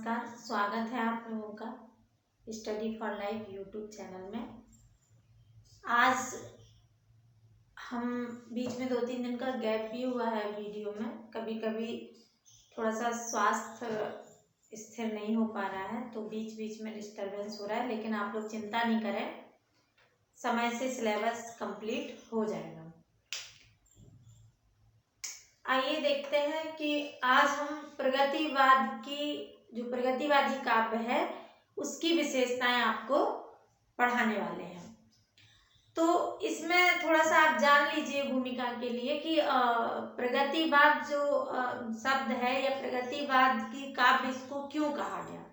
नमस्कार, स्वागत है आप लोगों का study for life YouTube channel में। आज हम बीच में 2-3 दिन का गैप भी हुआ है वीडियो में। कभी कभी थोड़ा सा स्वास्थ्य स्थिर नहीं हो पा रहा है तो बीच बीच में डिस्टरबेंस हो रहा है, लेकिन आप लोग चिंता नहीं करें, समय से सिलेबस कंप्लीट हो जाएगा। आइए देखते हैं कि आज हम जो प्रगतिवादी काव्य है उसकी विशेषताएं आपको पढ़ाने वाले हैं। तो इसमें थोड़ा सा आप जान लीजिए भूमिका के लिए कि प्रगतिवाद जो शब्द है या प्रगतिवाद की काव्य इसको क्यों कहा गया।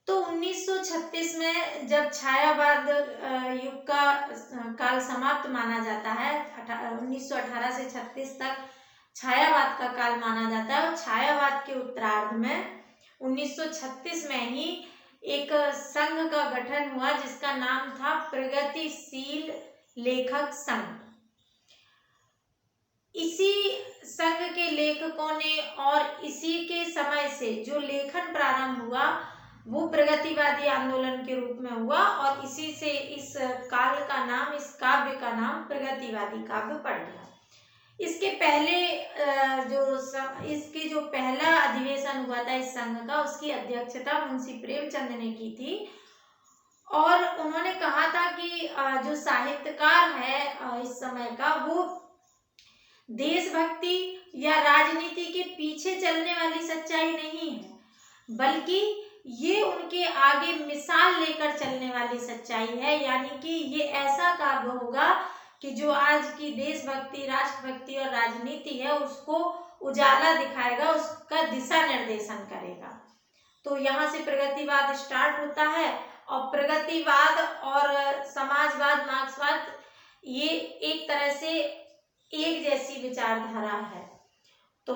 तो 1936 में जब छायावाद युग का काल समाप्त माना जाता है, 1918 से 36 तक छायावाद का काल माना जाता है और छायावाद के उत्तरार्ध में 1936 में ही एक संघ का गठन हुआ जिसका नाम था प्रगतिशील लेखक संघ। इसी संघ के लेखकों ने और इसी के समय से जो लेखन प्रारंभ हुआ वो प्रगतिवादी आंदोलन के रूप में हुआ और इसी से इस काल का नाम, इस काव्य का नाम प्रगतिवादी काव्य पड़ गया। इसके पहले इसके जो पहला अधिवेशन हुआ था इस संघ का, उसकी अध्यक्षता मुंशी प्रेमचंद ने की थी और उन्होंने कहा था कि जो साहित्यकार है इस समय का वो देशभक्ति या राजनीति के पीछे चलने वाली सच्चाई नहीं है, बल्कि ये उनके आगे मिसाल लेकर चलने वाली सच्चाई है। यानी कि ये ऐसा काव्य होगा कि जो आज की देशभक्ति, राष्ट्रभक्ति और राजनीति है उसको उजाला दिखाएगा, उसका दिशा निर्देशन करेगा। तो यहाँ से प्रगतिवाद स्टार्ट होता है और प्रगतिवाद और समाजवाद, मार्क्सवाद ये एक तरह से एक जैसी विचारधारा है। तो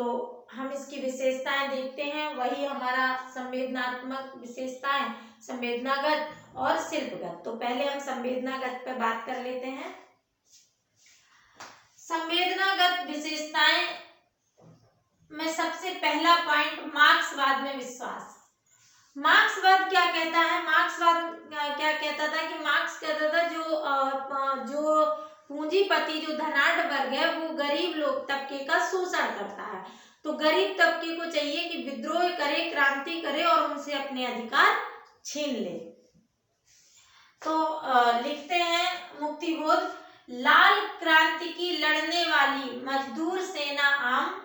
हम इसकी विशेषताएं देखते हैं, वही हमारा संवेदनात्मक विशेषताएं, संवेदनागत और शिल्पगत। तो पहले हम संवेदनागत पे बात कर लेते हैं। संवेदनागत विशेषताएं में सबसे पहला पॉइंट मार्क्सवाद में विश्वास। मार्क्सवाद क्या कहता है? मार्क्सवाद क्या कहता था कि मार्क्स कहता था जो पूंजीपति, जो धनाढ्य वर्ग है वो गरीब लोग तबके का शोषण करता है, तो गरीब तबके को चाहिए कि विद्रोह करे, क्रांति करे और उनसे अपने अधिकार छीन ले। तो लिखते हैं मुक्तिबोध, लाल क्रांति की लड़ने वाली मजदूर सेना आम,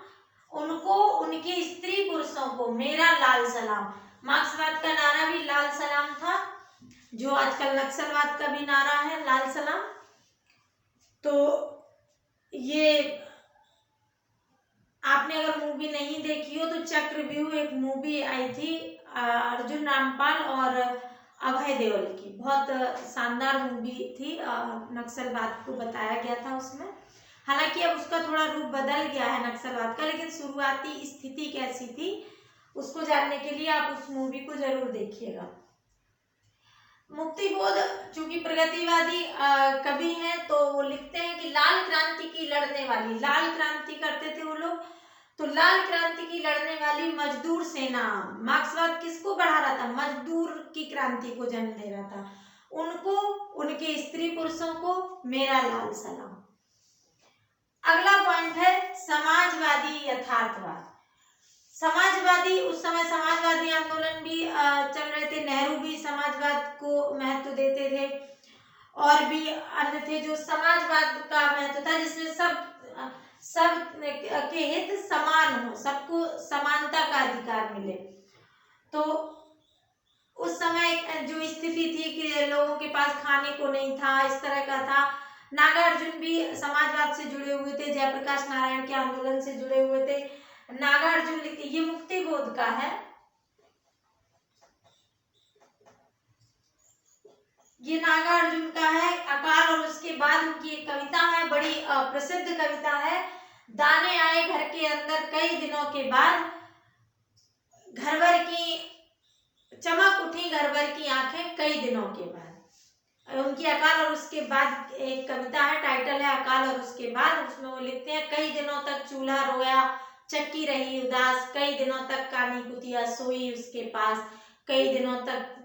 उनको उनके स्त्री पुरुषों को मेरा लाल सलाम। मार्क्सवाद का नारा भी लाल सलाम था, जो आजकल नक्सलवाद का भी नारा है लाल सलाम। तो ये आपने अगर मूवी नहीं देखी हो तो चक्रव्यूह एक मूवी आई थी अर्जुन रामपाल और अभय देओल की, बहुत शानदार मूवी थी। नक्सलवाद को बताया गया था उसमें। हालांकि अब उसका थोड़ा रूप बदल गया है नक्सलवाद का, लेकिन शुरुआती स्थिति कैसी थी उसको जानने के लिए आप उस मूवी को जरूर देखिएगा। मुक्तिबोध चूंकि प्रगतिवादी कवि हैं तो वो लिखते हैं कि लाल क्रांति की लड़ने वाली, लाल क्रांति करते थे वो लोग, तो लाल क्रांति की लड़ने वाली मजदूर सेना। मार्क्सवाद किसको बढ़ा रहा था? मजदूर की क्रांति को जन्म दे रहा था। उनको, उनके स्त्री पुरुषों को मेरा लाल सलाम। अगला पॉइंट है समाजवादी यथार्थवाद। समाजवादी, उस समय समाजवादी आंदोलन भी चल रहे थे, नेहरू भी समाजवाद को महत्व देते थे और भी अन्य थे जो समाजवाद का महत्व था, जिसमें सब के हित समान हो, सबको समानता का अधिकार मिले। तो उस समय जो स्थिति थी कि लोगों के पास खाने को नहीं था, इस तरह का था। नागार्जुन भी समाजवाद से जुड़े हुए थे, जयप्रकाश नारायण के आंदोलन से जुड़े हुए थे। नागार्जुन लिखते, ये मुक्तिबोध का है, ये नागार्जुन का है। अकाल और उसके बाद उनकी एक कविता है, बड़ी प्रसिद्ध कविता है, दाने आए घर के अंदर कई दिनों के बाद, घर भर की चमक उठी घर भर की आंखें कई दिनों के बाद। उनकी अकाल और उसके बाद एक कविता है, टाइटल है अकाल और उसके बाद। उसमें वो लिखते हैं, कई दिनों तक चूल्हा रोया, चक्की रही उदास, कई दिनों तक कानी कुतिया सोई उसके पास, कई दिनों तक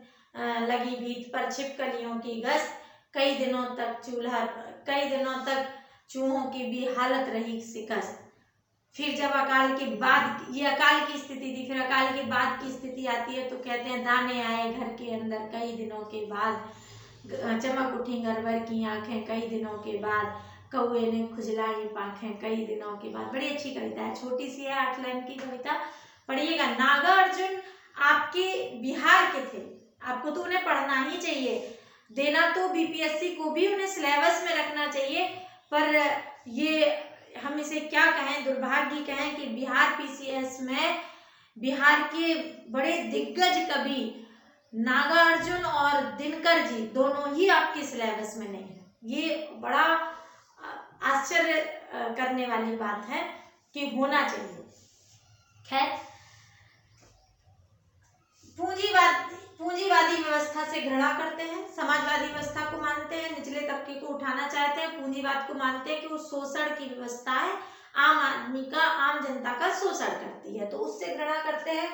लगी भीत पर छिपकलियों की गश्त, कई दिनों तक चूहों की भी हालत रही शिकस्त। फिर जब अकाल के बाद, ये अकाल की स्थिति थी, फिर अकाल के बाद की स्थिति आती है तो कहते हैं दाने आए घर के अंदर कई दिनों के बाद, चमक उठी गरबर की आंखें कई दिनों के बाद, कौए ने खुजलाई पाखें कई दिनों के बाद। बड़ी अच्छी कविता है, छोटी सी है, 8 लाइन की कविता, पढ़िएगा। नागार्जुन आपके बिहार के थे, आपको तो उन्हें पढ़ना ही चाहिए, देना तो बीपीएससी को भी उन्हें सिलेबस में रखना चाहिए, पर ये हम इसे क्या कहें, दुर्भाग्य कहें कि बिहार पीसीएस में बिहार के बड़े दिग्गज कवि नागार्जुन और दिनकर जी दोनों ही आपके सिलेबस में नहीं है। ये बड़ा आश्चर्य करने वाली बात है कि होना चाहिए। खैर, पूंजीवादी व्यवस्था से घृणा करते हैं, समाजवादी व्यवस्था को मानते हैं, निचले तबके को उठाना चाहते हैं, पूंजीवाद को मानते हैं कि वो शोषण की व्यवस्था है, आम आदमी का, आम जनता का शोषण करती है, तो उससे घृणा करते हैं।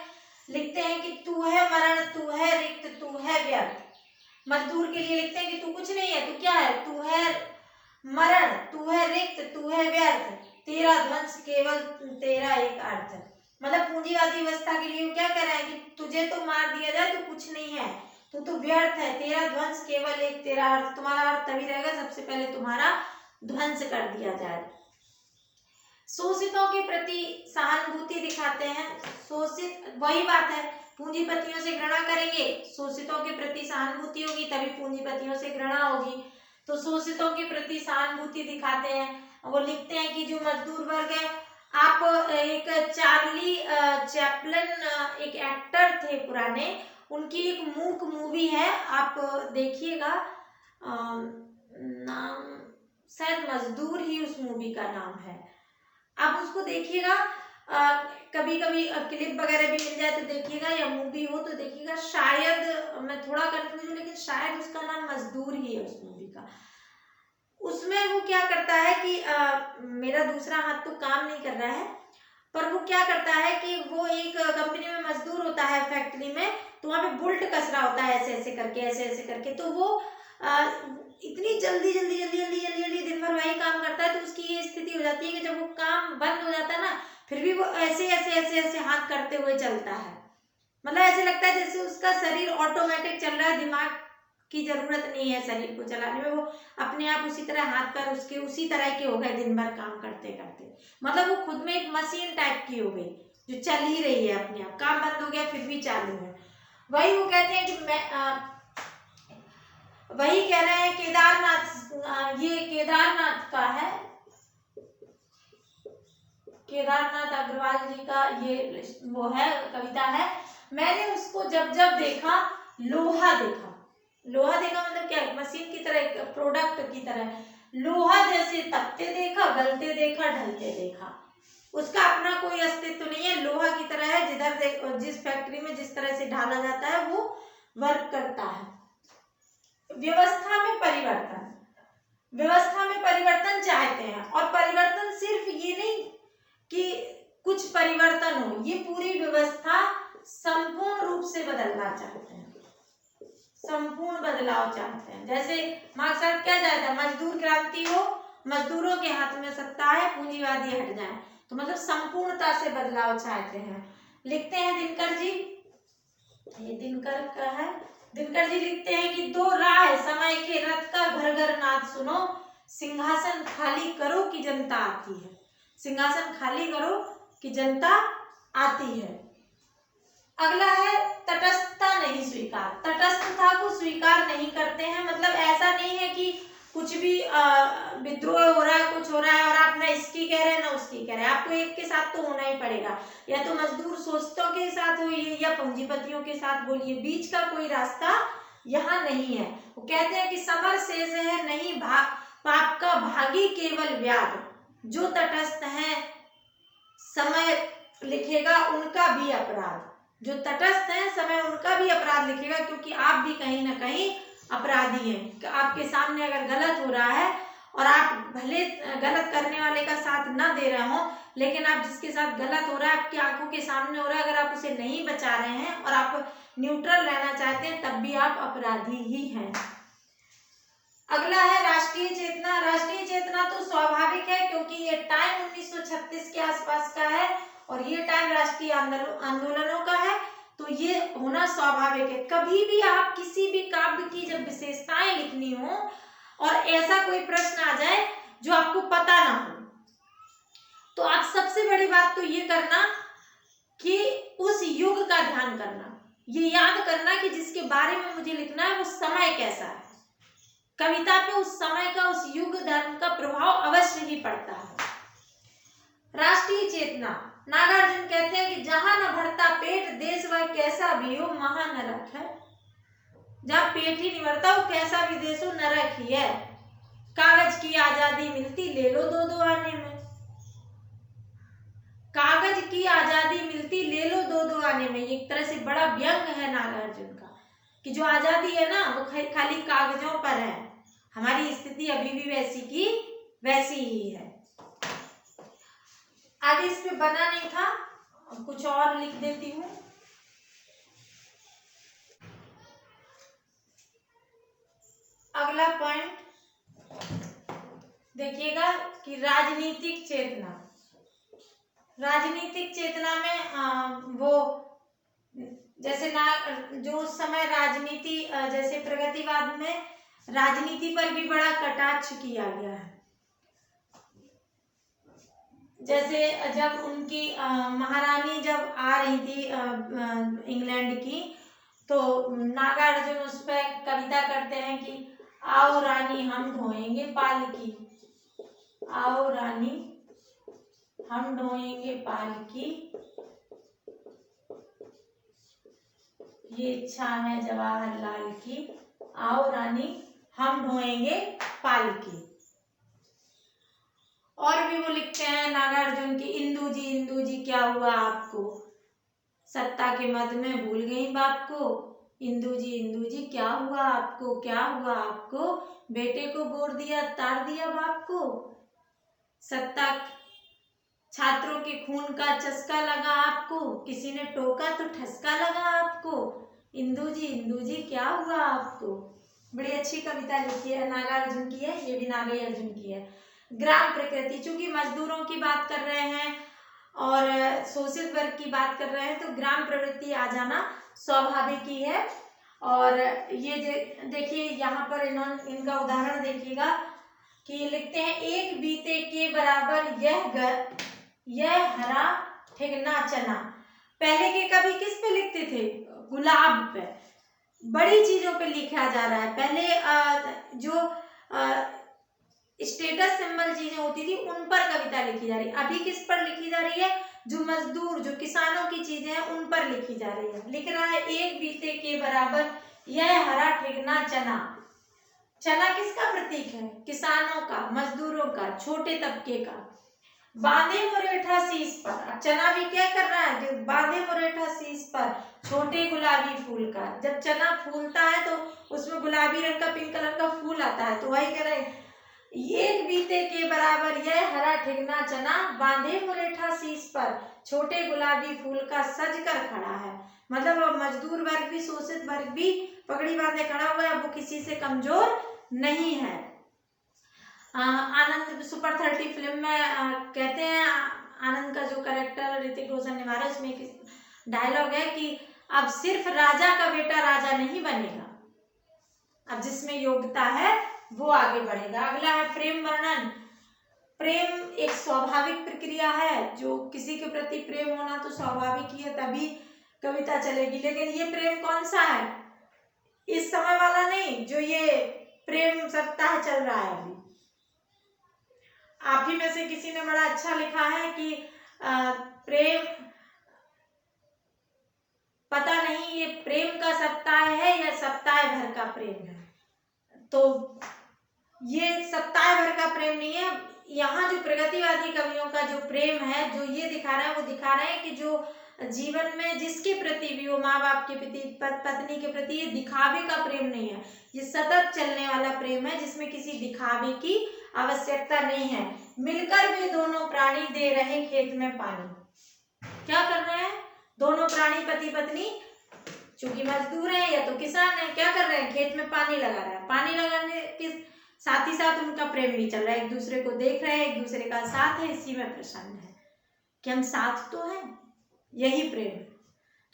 लिखते हैं कि तू है मरण, तू है रिक्त, तू है व्यर्थ। मजदूर के लिए लिखते हैं कि तू कुछ नहीं है, तू क्या है, तू है मरण, तू है रिक्त, तू है व्यर्थ, तेरा ध्वंस केवल तेरा एक अर्थ। मतलब पूंजीवादी व्यवस्था के लिए क्या कह रहा है कि तुझे तो मार दिया जाए तो कुछ नहीं है, तो व्यर्थ है, तेरा ध्वंस केवल एक तेरा अर्थ, तुम्हारा अर्थ तभी रहेगा सबसे पहले तुम्हारा ध्वंस कर दिया जाए। शोषितों के प्रति सहानुभूति दिखाते हैं, शोषित, वही बात है, पूंजीपतियों से घृणा करेंगे, शोषितों के प्रति सहानुभूति होगी तभी पूंजीपतियों से घृणा होगी, तो शोषितों के प्रति सहानुभूति दिखाते हैं। वो लिखते हैं कि जो मजदूर वर्ग है, आप एक चार्ली चैपलिन एक एक्टर थे पुराने, उनकी एक मूक मूवी है, आप देखिएगा, नाम शायद मजदूर ही उस मूवी का नाम है, आप उसको देखिएगा। कभी कभी क्लिप वगैरह भी मिल जाए तो देखिएगा, या मूवी हो तो देखिएगा, शायद मैं थोड़ा कंफ्यूज हूँ लेकिन शायद उसका नाम मजदूर ही है उस मूवी का। उसमें वो क्या करता है कि मेरा दूसरा हाथ तो काम नहीं कर रहा है, पर वो क्या करता है कि वो एक कंपनी में मजदूर होता है फैक्ट्री में, तो वहाँ पे बुल्ट कस रहा होता है ऐसे ऐसे करके, तो वो इतनी जल्दी दिन भर वही काम करता है, तो उसकी ये स्थिति हो जाती है कि जब वो काम बंद हो जाता है ना, फिर भी वो ऐसे हाथ करते हुए चलता है, मतलब ऐसे लगता है जैसे उसका शरीर ऑटोमेटिक चल रहा है, दिमाग की जरूरत नहीं है शरीर को चलाने में, वो अपने आप उसी तरह हाथ पैर उसके उसी तरह के हो गए दिन भर काम करते करते, मतलब वो खुद में एक मशीन टाइप की हो गई जो चल ही रही है अपने आप, काम बंद हो गया फिर भी चालू है। वही वो कहते हैं कि मैं वही कह रहे हैं केदारनाथ, ये केदारनाथ का है, केदारनाथ अग्रवाल जी का ये वो है कविता है। मैंने उसको जब देखा, लोहा देखा मतलब क्या, मशीन की तरह, एक प्रोडक्ट की तरह, लोहा जैसे तपते देखा, गलते देखा, ढलते देखा, उसका अपना कोई अस्तित्व नहीं है, लोहा की तरह है, जिधर जिस फैक्ट्री में जिस तरह से ढाला जाता है वो वर्क करता है। व्यवस्था में परिवर्तन चाहते हैं, और परिवर्तन सिर्फ ये नहीं कि कुछ परिवर्तन हो, ये पूरी व्यवस्था संपूर्ण रूप से बदलना चाहते हैं, संपूर्ण बदलाव चाहते हैं। जैसे मार्क्सवाद क्या चाहता है, मजदूर क्रांति हो, मजदूरों के हाथ में सत्ता है, पूंजीवादी हट जाए, तो मतलब संपूर्णता से बदलाव चाहते हैं। लिखते हैं दिनकर जी, ये दिनकर का है, दिनकर जी लिखते हैं कि दो राह समय के रथ का घर घर नाद सुनो, सिंहासन खाली करो कि जनता आती है, सिंहासन खाली करो कि जनता आती है। अगला है तटस्थता नहीं स्वीकार, तटस्थता को स्वीकार नहीं करते हैं, मतलब ऐसा नहीं है कि कुछ भी विद्रोह हो रहा है, कुछ हो रहा है और आप ना इसकी कह रहे हैं ना उसकी कह रहे हैं, आपको एक के साथ तो होना ही पड़ेगा, या तो मजदूर शोषितों के साथ होइए या पूंजीपतियों के साथ बोलिए, बीच का कोई रास्ता यहाँ नहीं है। वो कहते हैं कि समर शेष है नहीं पाप का भागी केवल व्याध, जो तटस्थ हैं समय लिखेगा उनका भी अपराध, जो तटस्थ हैं समय उनका भी अपराध लिखेगा, क्योंकि आप भी कहीं ना कहीं अपराधी हैं, कि आपके सामने अगर गलत हो रहा है और आप भले गलत करने वाले का साथ ना दे रहे हो, लेकिन आप जिसके साथ गलत हो रहा है आपकी आंखों के सामने हो रहा है, अगर आप उसे नहीं बचा रहे हैं और आप न्यूट्रल रहना चाहते हैं, तब भी आप अपराधी ही हैं। अगला है राष्ट्रीय चेतना। राष्ट्रीय चेतना तो स्वाभाविक है क्योंकि ये टाइम 1936 के आसपास का है और ये टाइम राष्ट्रीय आंदोलनों का है, तो ये होना स्वाभाविक है। कभी भी आप किसी भी काव्य की जब विशेषताएं लिखनी हो और ऐसा कोई प्रश्न आ जाए जो आपको पता ना हो, तो आप सबसे बड़ी बात तो ये करना कि उस युग का ध्यान करना, ये याद करना कि जिसके बारे में मुझे लिखना है वो समय कैसा है। कविता पे उस समय का, उस युग धर्म का प्रभाव अवश्य ही पड़ता है। राष्ट्रीय चेतना, नागार्जुन कहते हैं कि जहां न भरता पेट देश वह कैसा भी हो महा नरक है। जब पेट ही नहीं भरता वो कैसा भी देश हो नरक ही है। कागज की आजादी मिलती ले लो दो दो आने में, कागज की आजादी मिलती ले लो दो दो आने में। ये एक तरह से बड़ा व्यंग है नागार्जुन का कि जो आजादी है ना वो खाली कागजों पर है, हमारी स्थिति अभी भी वैसी की वैसी ही है। आगे इस पे बना नहीं था, कुछ और लिख देती हूँ। अगला पॉइंट देखिएगा कि राजनीतिक चेतना। राजनीतिक चेतना में वो जैसे ना जो उस समय राजनीति, जैसे प्रगतिवाद में राजनीति पर भी बड़ा कटाक्ष किया गया है। जैसे जब उनकी महारानी जब आ रही थी इंग्लैंड की, तो नागार्जुन उस पर कविता करते हैं कि आओ रानी हम ढोएंगे पालकी, आओ रानी हम ढोएंगे पालकी, ये इच्छा है जवाहरलाल की, आओ रानी हम ढोएंगे पालकी। और भी वो लिखते हैं नागार्जुन की, इंदू जी क्या हुआ आपको, सत्ता के मद में भूल गई बाप को, इंदू जी क्या हुआ आपको, क्या हुआ आपको, बेटे को गोर दिया तार दिया बाप को, सत्ता छात्रों के खून का चस्का लगा आपको, किसी ने टोका तो ठसका लगा आपको, इंदू जी क्या हुआ आपको। बड़ी अच्छी कविता लिखी है, नागार्जुन की है, ये भी नागार्जुन की है। ग्राम प्रकृति, चूंकि मजदूरों की बात कर रहे हैं और शोषित वर्ग की बात कर रहे हैं, तो ग्राम प्रवृत्ति आ जाना स्वाभाविक ही है। और ये देखिए यहाँ पर इनका उदाहरण देखिएगा कि लिखते हैं एक बीते के बराबर यह हरा ठिगना चना। पहले के कवि किस पे लिखते थे, गुलाब पे, बड़ी चीजों पे लिखा जा रहा है। पहले जो स्टेटस सिंबल चीजें होती थी उन पर कविता लिखी जा रही है, अभी किस पर लिखी जा रही है, जो मजदूर जो किसानों की चीजें हैं उन पर लिखी जा रही है। लिख रहा है एक बीते के बराबर यह हरा ठिगना चना। चना किसका प्रतीक है, किसानों का, मजदूरों का, छोटे तबके का। बांधे मुरेठा शीश पर, अब चना भी क्या कर रहा है, बांधे मुरेठा शीश पर छोटे गुलाबी फूल का। जब चना फूलता है तो उसमें गुलाबी रंग का, पिंक कलर का फूल आता है, तो वही कह रहे हैं एक बीते के बराबर यह हरा ठिगना चना, बांधे मुरेठा शीश पर छोटे गुलाबी फूल का सज कर खड़ा है। मतलब मजदूर वर्ग भी, शोषित वर्ग भी पगड़ी बांधे खड़ा हुआ है, वो किसी से कमजोर नहीं है। आनंद सुपर 30 फिल्म में कहते हैं, आनंद का जो कैरेक्टर ऋतिक रोशन निभा रहा है, उसमें एक डायलॉग है कि अब सिर्फ राजा का बेटा राजा नहीं बनेगा, अब जिसमें योग्यता है वो आगे बढ़ेगा। अगला है प्रेम वर्णन। प्रेम एक स्वाभाविक प्रक्रिया है, जो किसी के प्रति प्रेम होना तो स्वाभाविक ही है, तभी कविता चलेगी। लेकिन ये प्रेम कौन सा है, इस समय वाला नहीं, जो ये प्रेम सप्ताह चल रहा है अभी। आप ही में से किसी ने बड़ा अच्छा लिखा है कि प्रेम, पता नहीं ये प्रेम का सप्ताह है या सप्ताह भर का प्रेम है। तो ये सप्ताह भर का प्रेम नहीं है, यहाँ जो प्रगतिवादी कवियों का जो प्रेम है, जो ये दिखा रहा है, वो दिखा रहे हैं कि जो जीवन में जिसके प्रति भी हो, माँ बाप के प्रति, पत्नी के प्रति, ये दिखावे का प्रेम नहीं है, ये सतत चलने वाला प्रेम है, जिसमें किसी दिखावे की आवश्यकता नहीं है। मिलकर वे दोनों प्राणी दे रहे खेत में पानी। क्या कर रहे हैं दोनों प्राणी, पति पत्नी, चूंकि मजदूर है या तो किसान है, क्या कर रहे हैं, खेत में पानी लगा रहे हैं। पानी लगाने के साथ ही साथ उनका प्रेम भी चल रहा है, एक दूसरे को देख रहे हैं, एक दूसरे का साथ है, इसी में प्रसन्न है कि हम साथ तो हैं, यही प्रेम।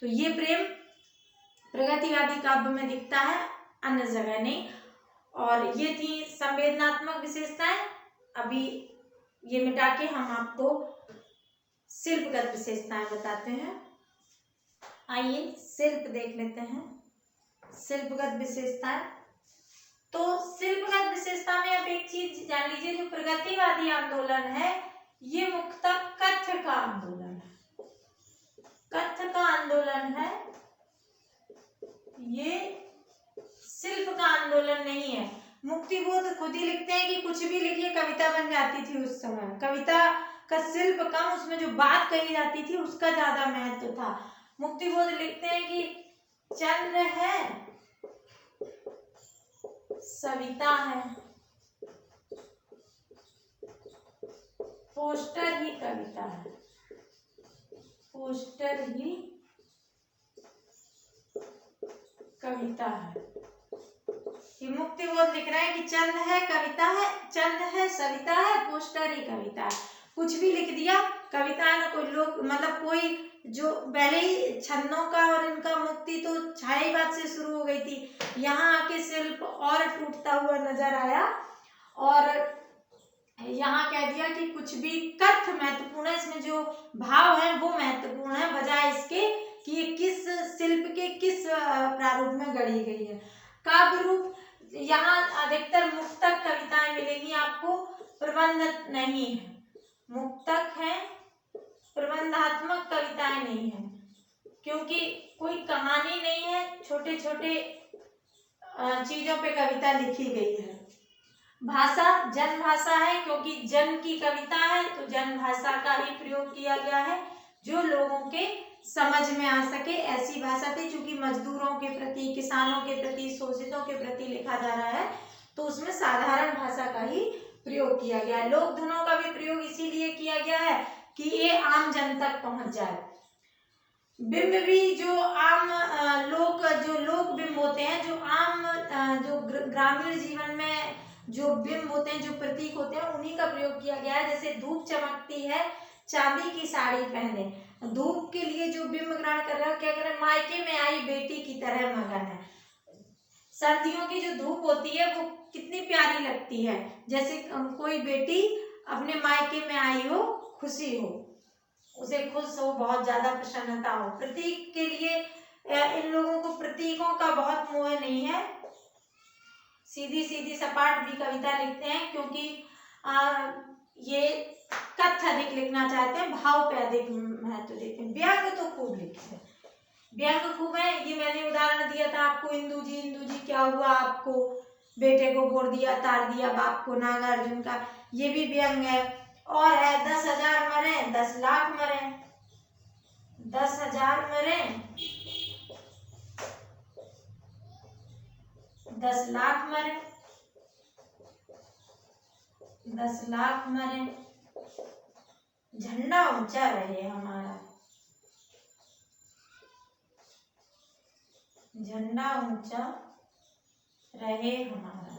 तो ये प्रेम प्रगतिवादी काव्य में दिखता है, अन्य जगह नहीं। और ये थी संवेदनात्मक विशेषताएं। अभी ये मिटा के हम आपको शिल्पगत विशेषताएं बताते हैं। आइए शिल्प देख लेते हैं, शिल्पगत विशेषताएं। तो शिल्पगत विशेषता में आप एक चीज जान लीजिए, जो प्रगतिवादी आंदोलन है ये मुख्यतः कथ्य का आंदोलन है, कथ्य का आंदोलन है, ये शिल्प का आंदोलन नहीं है। मुक्तिबोध खुद ही लिखते हैं कि कुछ भी लिखिए कविता बन जाती थी उस समय, कविता का शिल्प कम, उसमें जो बात कही जाती थी उसका ज्यादा महत्व था। मुक्तिबोध लिखते हैं कि चंद्र है, सविता है, पोस्टर ही कविता है, पोस्टर ही कविता है। ये मुक्तिबोध लिख रहे हैं कि चंद्र है, कविता है, चंद्र है, सविता है, पोस्टर ही कविता है। कुछ भी लिख दिया कविता है ना। कोई लोग मतलब कोई जो पहले ही छंदों का और इनका मुक्ति तो छाई बात से शुरू हो गई थी, यहाँ आके शिल्प और टूटता हुआ नजर आया और यहाँ कह दिया कि कुछ भी कथ्य महत्वपूर्ण है, इसमें जो भाव है वो महत्वपूर्ण है, बजाय इसके कि ये किस शिल्प के किस प्रारूप में गढ़ी गई है। काव्य रूप यहाँ अधिकतर मुक्तक कविताएं मिलेंगी आपको, प्रबंध नहीं है, मुक्तक है, प्रबंधात्मक कविताएं नहीं है, क्योंकि कोई कहानी नहीं है, छोटे छोटे चीजों पे कविता लिखी गई है। भाषा जन भाषा है, क्योंकि जन की कविता है तो जन भाषा का ही प्रयोग किया गया है, जो लोगों के समझ में आ सके ऐसी भाषा थी। चूंकि मजदूरों के प्रति, किसानों के प्रति, शोषितों के प्रति लिखा जा रहा है तो उसमें साधारण भाषा का ही प्रयोग किया गया है। लोक धुनों का भी प्रयोग इसीलिए किया गया है कि ये आम जन तक पहुंच जाए। बिंब भी जो आम लोक बिंब होते हैं, जो आम जो ग्रामीण जीवन में जो बिंब होते हैं, जो प्रतीक होते हैं, उन्हीं का प्रयोग किया गया है। जैसे धूप चमकती है, चांदी की साड़ी पहने, धूप के लिए जो बिंब ग्रहण कर रहे हो, क्या कर रहे हैं, मायके में आई बेटी की तरह मगन है। सर्दियों की जो धूप होती है वो कितनी प्यारी लगती है, जैसे कोई बेटी अपने मायके में आई हो, खुशी हो, उसे खुश हो, बहुत ज्यादा प्रसन्नता हो। प्रतीक के लिए इन लोगों को प्रतीकों का बहुत मोह नहीं है, सीधी सीधी सपाट भी कविता लिखते हैं, क्योंकि ये कथ्य अधिक लिखना चाहते हैं, भाव पे अधिक महत्व देते हैं। व्यंग तो खूब लिखते हैं, व्यंग खूब है। ये मैंने उदाहरण दिया था आपको, इंदू जी क्या हुआ आपको, बेटे को फोड़ दिया, तार दिया बाप को, नागार्जुन का, ये भी व्यंग है। और है 10,000 मरे 10 लाख मरे, 10,000 मरे 10 लाख मरे, 10 लाख मरे, झंडा ऊंचा रहे हमारा, झंडा ऊंचा रहे हमारा।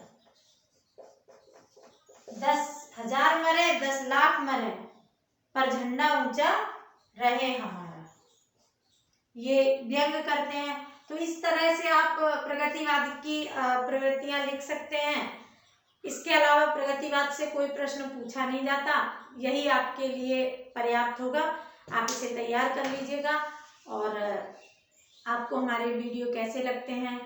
10,000 मरे 10 लाख मरे पर झंडा ऊंचा रहे हमारा, ये व्यंग करते हैं। तो इस तरह से आप प्रगतिवाद की प्रवृत्तियां लिख सकते हैं। इसके अलावा प्रगतिवाद से कोई प्रश्न पूछा नहीं जाता, यही आपके लिए पर्याप्त होगा। आप इसे तैयार कर लीजिएगा और आपको हमारे वीडियो कैसे लगते हैं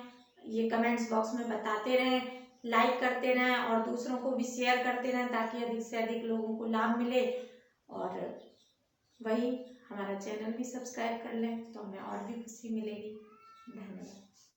ये कमेंट्स बॉक्स में बताते रहें, लाइक करते रहें और दूसरों को भी शेयर करते रहें, ताकि अधिक से अधिक लोगों को लाभ मिले। और वही हमारा चैनल भी सब्सक्राइब कर लें तो हमें और भी खुशी मिलेगी। धन्यवाद।